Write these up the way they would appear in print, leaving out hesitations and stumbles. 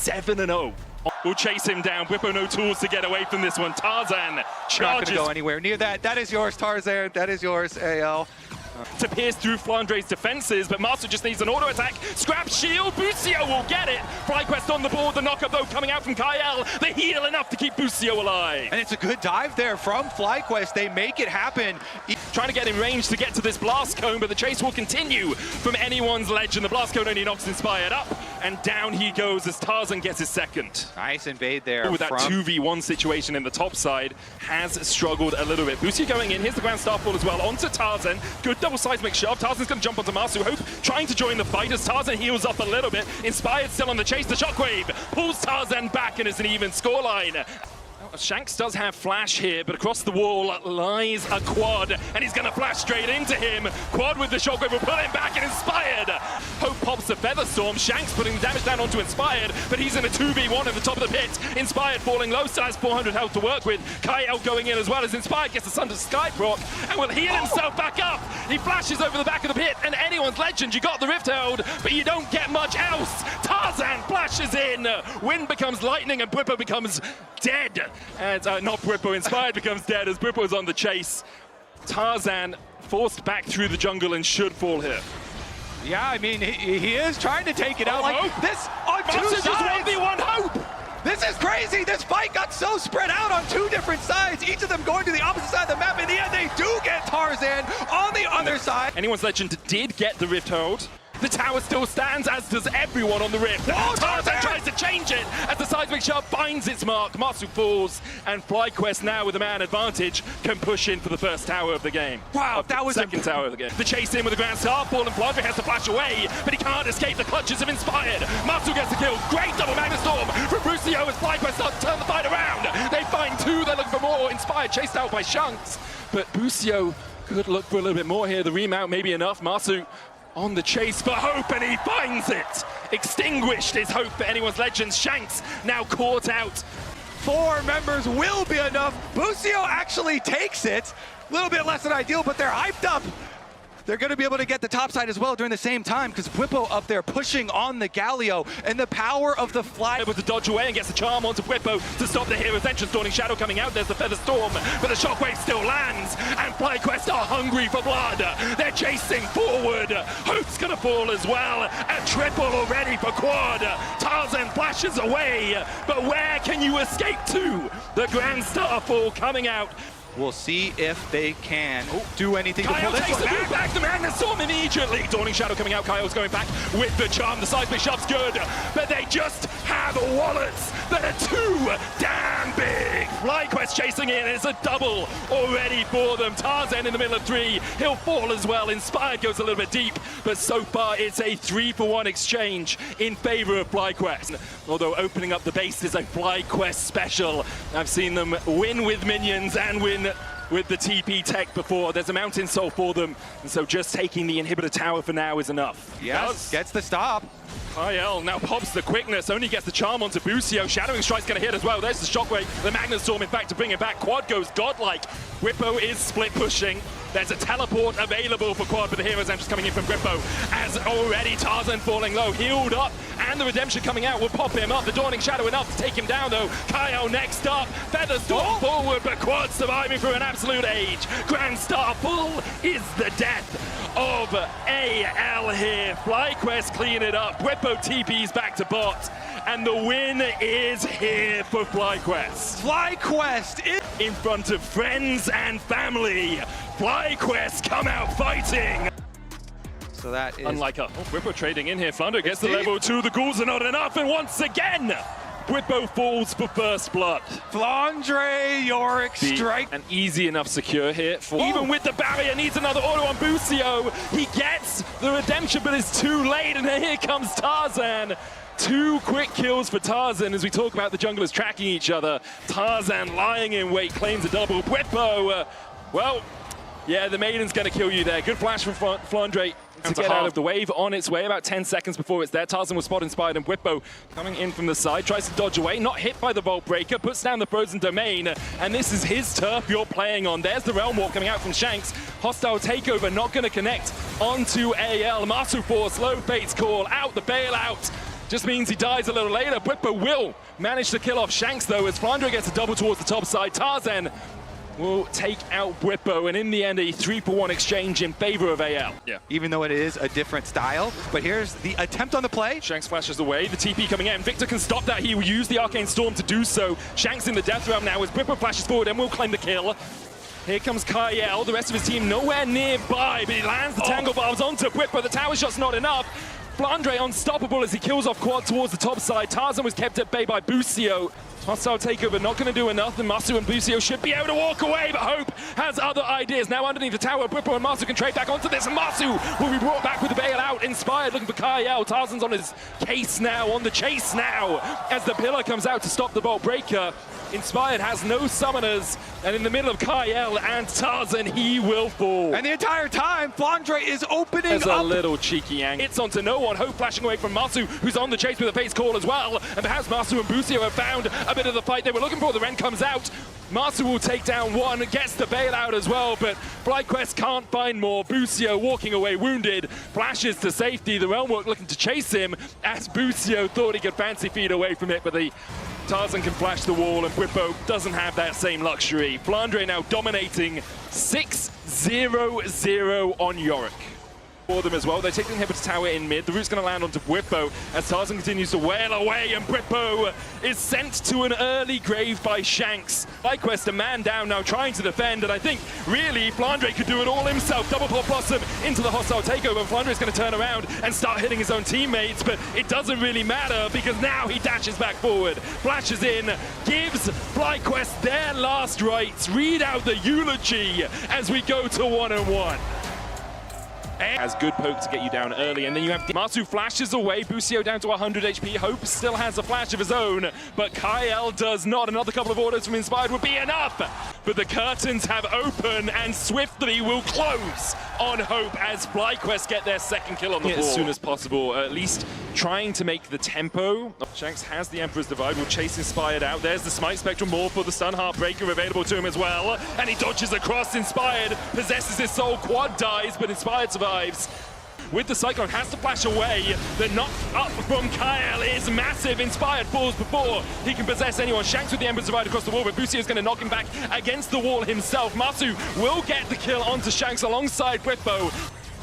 7-0. We'll chase him down. Bwipo no tools to get away from this one. Tarzan charges. Not going to go anywhere near that. That is yours, Tarzan. That is yours, AL. To pierce through Flandre's defenses, but Master just needs an auto attack. Scrap shield, Busio will get it. FlyQuest on the board, the knockup though coming out from Kyle. The heal enough to keep Busio alive. And it's a good dive there from FlyQuest. They make it happen. Trying to get in range to get to this blast cone, but the chase will continue from anyone's legend. The blast cone only knocks Inspired up, and down he goes as Tarzan gets his second. Nice invade there. With that 2v1 situation in the top side, has struggled a little bit. Busio going in, here's the Grand Starfall as well, onto Tarzan. Good double seismic shove. Tarzan's going to jump onto Masu. Hope trying to join the fight as Tarzan heals up a little bit. Inspired still on the chase. The shockwave pulls Tarzan back and it's an even scoreline. Shanks does have flash here, but across the wall lies a Quad, and he's going to flash straight into him. Quad with the shockwave will pull him back, and Inspired. Hope pops the Feather Storm. Shanks putting the damage down onto Inspired, but he's in a 2v1 at the top of the pit. Inspired falling low, still has 400 health to work with. Kyle going in as well as Inspired gets the Sun to Sky proc and will heal himself back up. He flashes over the back of the pit, and anyone's legend, you got the Rift Herald, but you don't get much else. Tarzan flashes in. Wind becomes lightning, and Bwipo becomes dead. And not Bwipo, Inspired becomes dead as Bwipo's on the chase. Tarzan forced back through the jungle and should fall here. Yeah, I mean, he is trying to take it out like this on two sides. 1v1 Hope! This is crazy. This fight got so spread out on two different sides, each of them going to the opposite side of the map. In the end, they do get Tarzan on the other side. Anyone's legend did get the Rift Hold. The tower still stands, as does everyone on the Rift. Tarzan tries to change it as the seismic shove finds its mark. Matsu falls, and FlyQuest now with a man advantage can push in for the first tower of the game. Wow, that was second tower of the game. The chase in with the Grand Starfall, and Flandre has to flash away, but he can't escape the clutches of Inspired. Matsu gets the kill. Great double Magna Storm from Busio as FlyQuest starts to turn the fight around. They find two, they're looking for more. Inspired chased out by Shanks, but Busio could look for a little bit more here. The remount may be enough. Matsu on the chase for Hope, and he finds it. Extinguished is hope for anyone's legends. Shanks now caught out. 4 members will be enough. Busio actually takes it. A little bit less than ideal, but they're hyped up. They're going to be able to get the top side as well during the same time, because Bwipo up there pushing on the Galio, and the power of the fly. Able to dodge away and gets the charm onto Bwipo to stop the hero's entrance. Dawning Shadow coming out, there's the Feather Storm, but the shockwave still lands, and FlyQuest are hungry for blood. They're chasing forward. Hope's going to fall as well. A triple already for Quad. Tarzan flashes away, but where can you escape to? The Grand Starfall coming out. We'll see if they can do anything to pull this takes one the back. The Magna Storm immediately. Dawning Shadow coming out. Kyle's going back with the charm. The seismic shove's good, but they just have wallets that are too damn big. FlyQuest chasing in. It's a double already for them. Tarzan in the middle of 3. He'll fall as well. Inspired goes a little bit deep, but so far it's a 3-for-1 exchange in favor of FlyQuest. Although opening up the base is a FlyQuest special. I've seen them win with minions and win with the TP tech before. There's a Mountain Soul for them, and so just taking the inhibitor tower for now is enough. Yes, gets the stop. Kyle now pops the quickness, only gets the charm onto Busio. Shadowing Strike's gonna hit as well. There's the shockwave, the Magna Storm in fact to bring it back. Quad goes godlike. Bwipo is split pushing. There's a teleport available for Quad, but the hero's entrance coming in from Bwipo. As already Tarzan falling low, healed up, and the redemption coming out will pop him up. The Dawning Shadow enough to take him down though. Kyle next up, Feather Storm forward, but Quad surviving through an absolute age. Grand Starfall is the death of AL here. FlyQuest clean it up. Bwipo TP's back to bot, and the win is here for FlyQuest. FlyQuest is in front of friends and family. FlyQuest come out fighting. So that is unlike Bwipo trading in here. Flandre gets the level 2. The ghouls are not enough, and once again Bwipo falls for first blood. Flandre, Yorick strike. An easy enough secure here. Even with the barrier, needs another auto on Busio. He gets the redemption, but it's too late, and here comes Tarzan. 2 quick kills for Tarzan as we talk about the junglers tracking each other. Tarzan lying in wait, claims a double. Bwipo, well, yeah, the Maiden's gonna kill you there. Good flash from Flandre to get out of the wave, on its way about 10 seconds before it's there. Tarzan was spot inspired, and Bwipo coming in from the side, tries to dodge away, not hit by the Vault Breaker, puts down the Frozen Domain, and this is his turf you're playing on. There's the Realm Walk coming out from Shanks. Hostile takeover, not gonna connect onto AL. Masu Force, low fates call, out the bailout. Just means he dies a little later. Bwipo will manage to kill off Shanks, though, as Flandre gets a double towards the top side. Tarzan will take out Bwipo, and in the end, a 3-for-1 exchange in favor of AL. Yeah. Even though it is a different style, but here's the attempt on the play. Shanks flashes away, the TP coming in. Victor can stop that. He will use the Arcane Storm to do so. Shanks in the death realm now as Bwipo flashes forward and will claim the kill. Here comes Kyle, the rest of his team nowhere nearby, but he lands the Tangle Bombs onto Bwipo. The tower shot's not enough. Flandre unstoppable as he kills off Quad towards the top side. Tarzan was kept at bay by Busio. Hostile takeover, not going to do enough, and Masu and Busio should be able to walk away, but Hope has other ideas. Now underneath the tower, Bwipo and Masu can trade back onto this, and Masu will be brought back with the bailout. Inspired, looking for Kyle. Tarzan's on his case now, on the chase now, as the pillar comes out to stop the Bolt Breaker. Inspired has no summoners, and in the middle of Kyle and Tarzan, he will fall. And the entire time, Flandre is opening There's up. a little cheeky angle. It's onto no one. Hope flashing away from Masu, who's on the chase with a face call as well. And perhaps Masu and Busio have found a bit of the fight they were looking for. The Ren comes out. Masu will take down one, gets the bailout as well, but FlyQuest can't find more. Busio walking away wounded, flashes to safety. The Realmwork looking to chase him as Busio thought he could fancy feed away from it, but the Tarzan can flash the wall and Bwipo doesn't have that same luxury. Flandre now dominating 6-0-0 on Yorick. For them as well, they take the inhibitor tower in mid. The root's going to land onto Bwipo as Tarzan continues to wail away, and Bwipo is sent to an early grave by Shanks. FlyQuest a man down now trying to defend, and I think really Flandre could do it all himself. Double pop Blossom into the hostile takeover. Flandre is going to turn around and start hitting his own teammates, but it doesn't really matter because now he dashes back forward, flashes in, gives FlyQuest their last rites. Read out the eulogy as we go to 1-1. Has good poke to get you down early, and then you have Masu flashes away, Busio down to 100 HP. Hope still has a flash of his own, but Kyle does not. Another couple of orders from Inspired would be enough, but the curtains have opened and swiftly will close on Hope as FlyQuest get their second kill on the board. As soon as possible, at least trying to make the tempo. Shanks has the Emperor's Divide, will chase Inspired out. There's the Smite Spectrum more for the Stun Heartbreaker available to him as well, and he dodges across. Inspired possesses his soul, Quad dies, but Inspired survives. With the Cyclone, has to flash away. The knock up from Kyle is massive. Inspired falls before he can possess anyone. Shanks with the Ember's Divide across the wall, but Busio is going to knock him back against the wall himself. Masu will get the kill onto Shanks alongside Bwipo.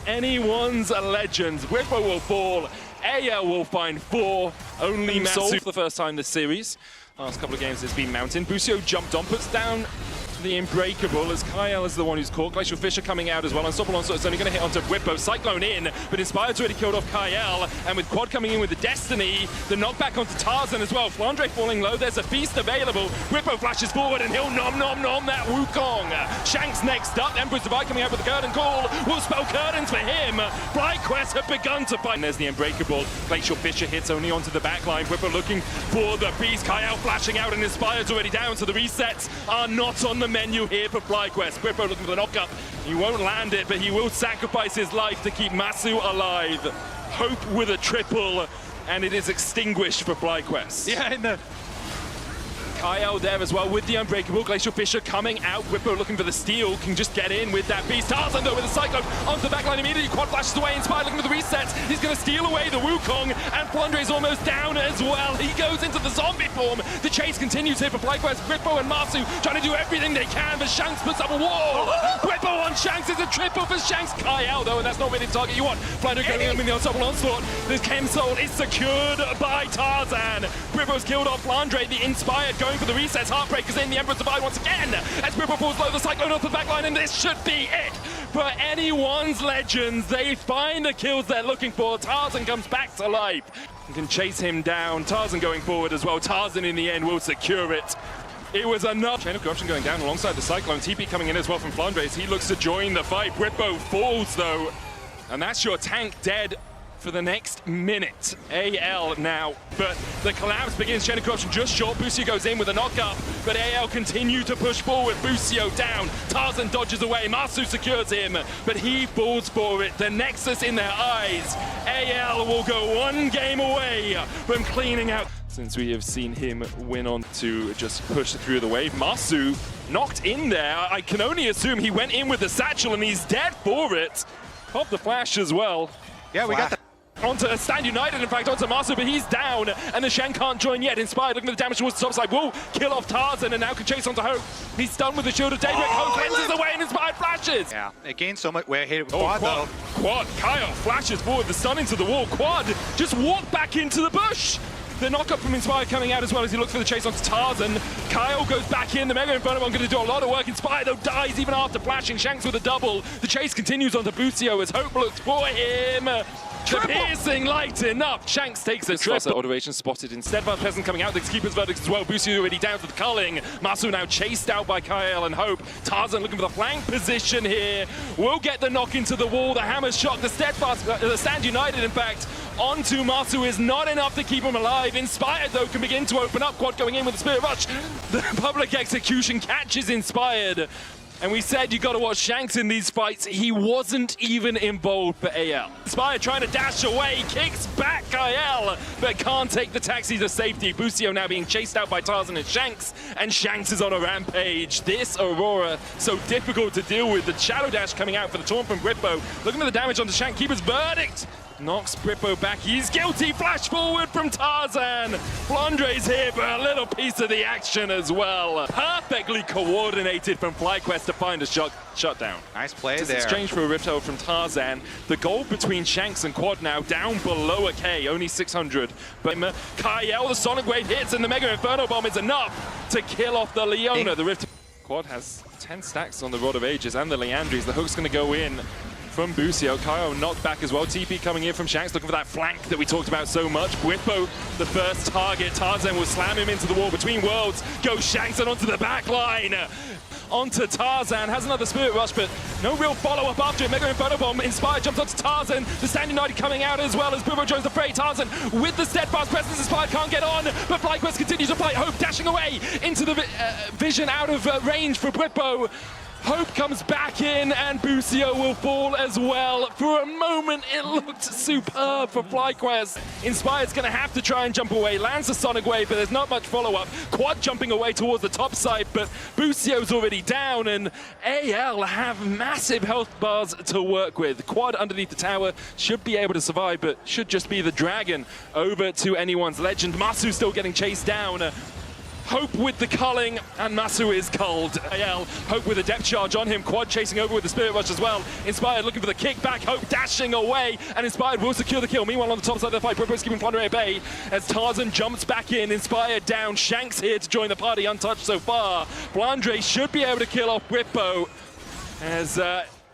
Anyone's a legend. Bwipo will fall. AL will find 4. Only Masu for the first time this series. Last couple of games it's been Mountain. Busio jumped on, puts down the Unbreakable as Kyle is the one who's caught. Glacial Fisher coming out as well. Unstoppable Onslaught is only going to hit onto Bwipo. Cyclone in, but Inspired's already killed off Kyle. And with Quad coming in with the Destiny, the knockback onto Tarzan as well. Flandre falling low. There's a feast available. Bwipo flashes forward and he'll nom that Wukong. Shanks next up. Emperor's Divide coming out with the Curtain Call. Will spell curtains for him. FlyQuest have begun to fight. And there's the Unbreakable. Glacial Fisher hits only onto the backline. Bwipo looking for the beast. Kyle flashing out and Inspired's already down. So the resets are not on the menu here for FlyQuest. Bwipo looking for the knockup. He won't land it, but he will sacrifice his life to keep Masu alive. Hope with a triple, and it is extinguished for FlyQuest. Yeah, in the Kyle there as well with the Unbreakable. Glacial Fisher coming out. Bwipo looking for the steal. Can just get in with that beast. Tarzan though with the Cyclone onto the backline immediately. Quad flashes away. Inspired looking for the resets. He's going to steal away the Wukong. And Flandre is almost down as well. He goes into the zombie form. The chase continues here for FlyQuest. Bwipo and Masu trying to do everything they can, but Shanks puts up a wall. Bwipo on Shanks is a triple for Shanks. Kyle though, and that's not really the target you want. Flandre going in with the Unstoppable Onslaught. The Chem Soul is secured by Tarzan. Bwipo's killed off Flandre. The Inspired going for the resets. Heartbreaker's in. The Emperor's Divide once again as Bwipo falls low. The Cyclone off the backline, and this should be it for anyone's legends. They find the kills they're looking for. Tarzan comes back to life. You can chase him down. Tarzan going forward as well. Tarzan in the end will secure it. It was enough. Chain of Corruption going down alongside the Cyclone. TP coming in as well from Flandre. He looks to join the fight. Bwipo falls though, and that's your tank dead for the next minute. AL now, but the collapse begins. Chain of Corruption just short. Busio goes in with a knock-up, but AL continue to push forward. Busio down. Tarzan dodges away. Masu secures him, but he falls for it. The Nexus in their eyes. AL will go one game away from cleaning out. Since we have seen him win on to just push through the wave. Masu knocked in there. I can only assume he went in with the satchel and he's dead for it. Pop the flash as well. yeah, we got the onto a Stand United, in fact, onto Masu, but he's down, and the Shen can't join yet. Inspired, looking at the damage towards the top side, will kill off Tarzan, and now can chase onto Hope. He's stunned with the Shield of Daybreak. Hope cleanses away, and Inspired flashes. Yeah, it gains so much. Where hit Quad, though. Quad, Kyle flashes forward, the stun into the wall. Quad just walked back into the bush. The knockup from Inspired coming out as well as he looks for the chase onto Tarzan. Kyle goes back in, the Mega Inferno Bomb going to do a lot of work. Inspired though dies even after flashing. Shanks with a double. The chase continues onto Busio as Hope looks for him. The piercing light enough. Shanks takes a triple. Automation spotted instead. Van Peasant coming out. The Keeper's Verdict as well. Busio already down to the culling. Masu now chased out by Kyle and Hope. Tarzan looking for the flank position here. Will get the knock into the wall. The hammer's shot. The Steadfast, the Stand United, in fact, onto Masu is not enough to keep him alive. Inspired, though, can begin to open up. Quad going in with the Spirit Rush. The public execution catches Inspired. And we said you got to watch Shanks in these fights. He wasn't even involved for AL. Inspired trying to dash away, kicks back Kyle, but can't take the taxi to safety. Busio now being chased out by Tarzan and Shanks is on a rampage. This Aurora, so difficult to deal with. The Shadow Dash coming out for the taunt from Britbo. Looking at the damage on the Shank, Keeper's Verdict. Knocks Britbo back, he's guilty, flash forward from Tarzan. Blondre's here for a little piece of the action as well. Perfectly coordinated from FlyQuest to find a shutdown. Nice play Just there. Exchange for a Rift Hold from Tarzan. The goal between Shanks and Quad now down below a K, only 600. But Kyle, the Sonic Wave hits and the Mega Inferno Bomb is enough to kill off the Leona. The Rift Quad has 10 stacks on the Rod of Ages and the Leandries. The hook's going to go in from Busio. Kyle knocked back as well. TP coming in from Shanks, looking for that flank that we talked about so much. Bwitbo, the first target. Tarzan will slam him into the wall between worlds. Goes Shanks and onto the back line. Onto Tarzan, has another Spirit Rush, but no real follow-up after it. Mega Inferno Bomb, Inspired jumps onto Tarzan. The Stand United coming out as well as Boomer joins the fray. Tarzan with the Steadfast presence, Inspired can't get on, but FlyQuest continues to fight. Hope dashing away into the vision out of range for Bwitbo. Hope comes back in and Busio will fall as well. For a moment, it looked superb for FlyQuest. Inspired's going to have to try and jump away. Lands the Sonic Wave, but there's not much follow-up. Quad jumping away towards the top side, but Busio's already down, and AL have massive health bars to work with. Quad underneath the tower should be able to survive, but should just be the dragon over to anyone's legend. Masu still getting chased down. Hope with the culling, and Masu is culled. AL, Hope with a depth charge on him. Quad chasing over with the Spirit Rush as well. Inspired looking for the kickback. Hope dashing away, and Inspired will secure the kill. Meanwhile, on the top side of the fight, Britbo's keeping Plunder at bay as Tarzan jumps back in. Inspired down. Shanks here to join the party, untouched so far. Blandre should be able to kill off Britbo as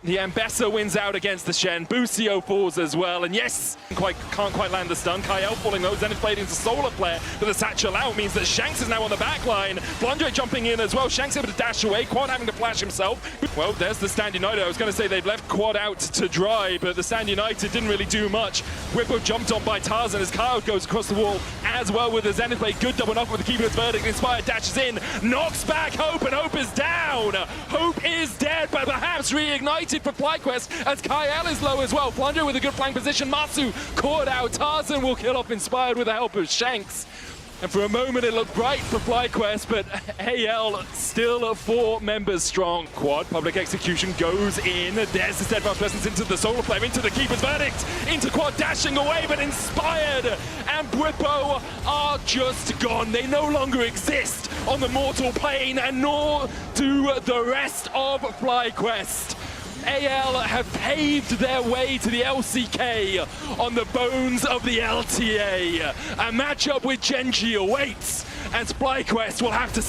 the Ambessa wins out against the Shen. Busio falls as well, and yes, can't quite land the stun. Kyle falling though, Zenith played into Solar Flare, but the satchel out means that Shanks is now on the back line. Blondre jumping in as well. Shanks able to dash away. Quad having to flash himself. Well, there's the Stand United. I was going to say they've left Quad out to dry, but the Stand United didn't really do much. Whippo jumped on by Tarzan as Kyle goes across the wall as well with the Zenith blade. Good double knock with the Keeper's Verdict. Inspired dashes in, knocks back Hope, and Hope is down. Hope is dead, but perhaps reignited for FlyQuest as Kyle is low as well. Plunger with a good flank position. Masu caught out. Tarzan will kill off Inspired with the help of Shanks. And for a moment it looked bright for FlyQuest, but AL still 4 members strong. Quad, public execution goes in. There's the Steadfast presence into the Solar Flame, into the Keeper's Verdict, into Quad dashing away, but Inspired and Bwippo are just gone. They no longer exist on the mortal plane, and nor do the rest of FlyQuest. AL have paved their way to the LCK on the bones of the LTA. A matchup with Genji awaits, as FlyQuest will have to